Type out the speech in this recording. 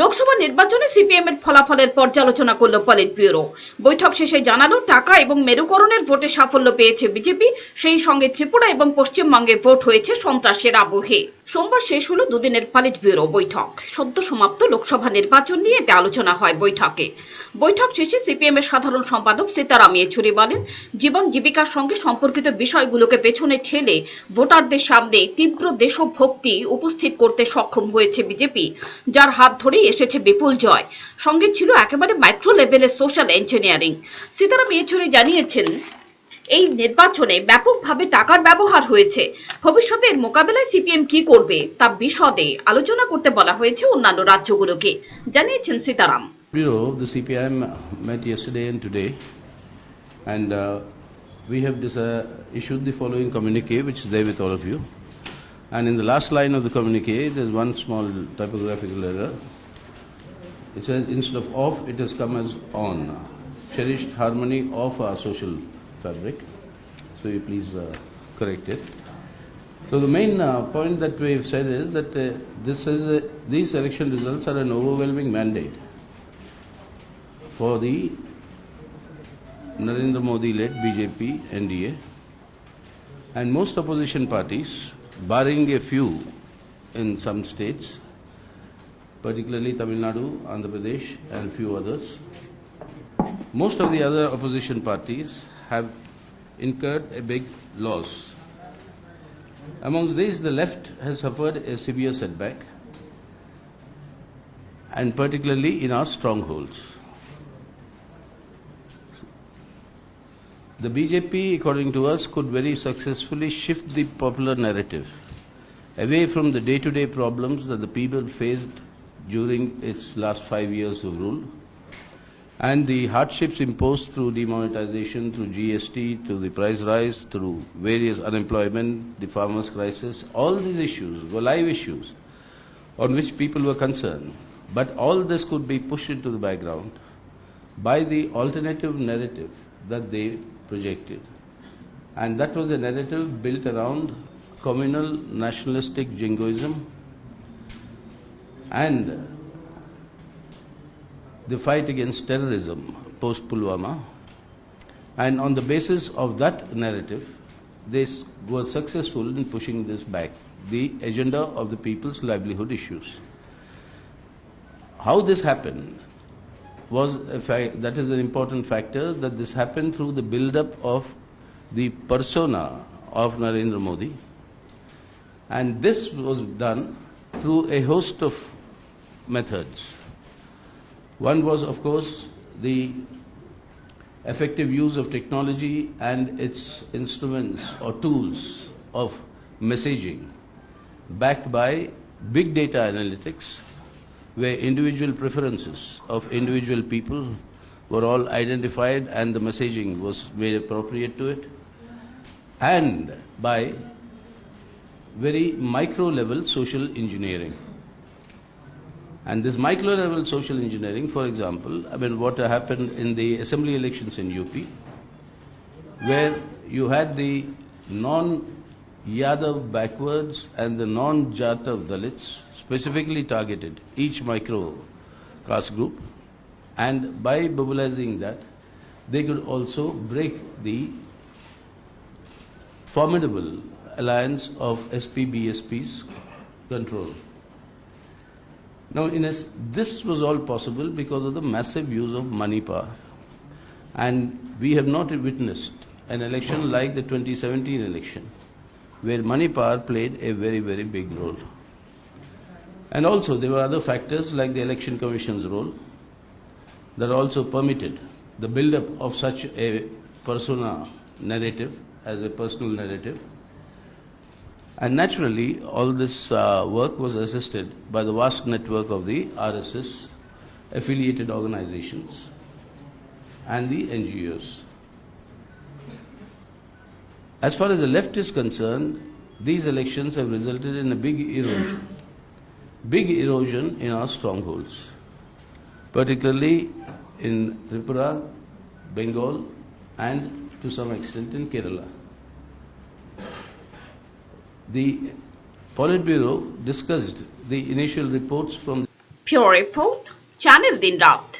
লোকসভা নির্বাচনে সিপিএম এর ফলাফলের পর্যালোচনা করল পলিট ব্যুরো। বৈঠক শেষে জানালো টাকা এবং মেরুকরণের ভোটে সাফল্য পেয়েছে বিজেপি, সেই সঙ্গে ত্রিপুরা এবং পশ্চিমবঙ্গে ভোট হয়েছে সন্ত্রাসের আবহে। সোমবার শেষ হলো দুদিনের পলিট ব্যুরো বৈঠক। সদ্য সমাপ্ত লোকসভা নির্বাচন নিয়ে এতে আলোচনা হয় বৈঠকে। বৈঠক শেষে সিপিএম এর সাধারণ সম্পাদক সীতারাম ইয়েচুরি বলেন, জীবন জীবিকার সঙ্গে সম্পর্কিত বিষয়গুলোকে পেছনে ঠেলে ভোটারদের সামনে তীব্র দেশভক্তি উপস্থিত করতে সক্ষম হয়েছে বিজেপি, যার হাত ধরেই এসেছে বিপুল জয়। সঙ্গে ছিল একেবারে মাইক্রো লেভেলের সোশ্যাল ইঞ্জিনিয়ারিং। সীতারাম ইয়েচুরি জানিয়েছেন, এই নির্বাচনে ব্যাপকভাবে টাকার ব্যবহার হয়েছে। ভবিষ্যতে এর মোকাবেলায় সিপিএম কি করবে তা বিশদে আলোচনা করতে বলা হয়েছে অন্যান্য রাজ্যগুলোকে, জানিয়েছেন Sitaram. Bureau, the CPIM met yesterday and today, and we have issued the following communique, which is there with all of you. And in the last line of the communique, there's one small typographical error. It says instead of off, it has come as on. Cherished harmony of our social fabric. So you please correct it. So the main point that we have said is that these election results are an overwhelming mandate for the Narendra Modi-led BJP NDA and most opposition parties, barring a few in some states, particularly Tamil Nadu, Andhra Pradesh and few others. Most of the other opposition parties have incurred a big loss. Amongst these, the left has suffered a severe setback, and particularly in our strongholds. The BJP, according to us, could very successfully shift the popular narrative away from the day-to-day problems that the people faced during its last 5 years of rule and the hardships imposed through demonetization, through GST, through the price rise, through various unemployment, the farmers' crisis. All these issues were live issues on which people were concerned. But all this could be pushed into the background by the alternative narrative that they projected. And that was a narrative built around communal nationalistic jingoism and the fight against terrorism post-Pulwama. And on the basis of that narrative, they were successful in pushing this back, the agenda of the people's livelihood issues. How this happened was that is an important factor, that this happened through the build-up of the persona of Narendra Modi. And this was done through a host of methods. One was, of course, the effective use of technology and its instruments or tools of messaging, backed by big data analytics, where individual preferences of individual people were all identified and the messaging was made appropriate to it, and by very micro-level social engineering. And this micro-level social engineering, for example, what happened in the assembly elections in UP, where you had the non-Yadav backwards and the non-Jatav Dalits specifically targeted, each micro-caste group, and by mobilizing that, they could also break the formidable alliance of SP-BSP's control. Now, this was all possible because of the massive use of money power. And we have not witnessed an election like the 2017 election, where money power played a very, very big role. And also, there were other factors like the Election Commission's role that also permitted the build-up of such a persona narrative as a personal narrative. And naturally, all this work was assisted by the vast network of the RSS affiliated organizations and the NGOs. As far as the left is concerned, these elections have resulted in a big erosion in our strongholds, particularly in Tripura, Bengal, and to some extent in Kerala. The Politburo discussed the initial reports from Pure report, Channel Din Rat.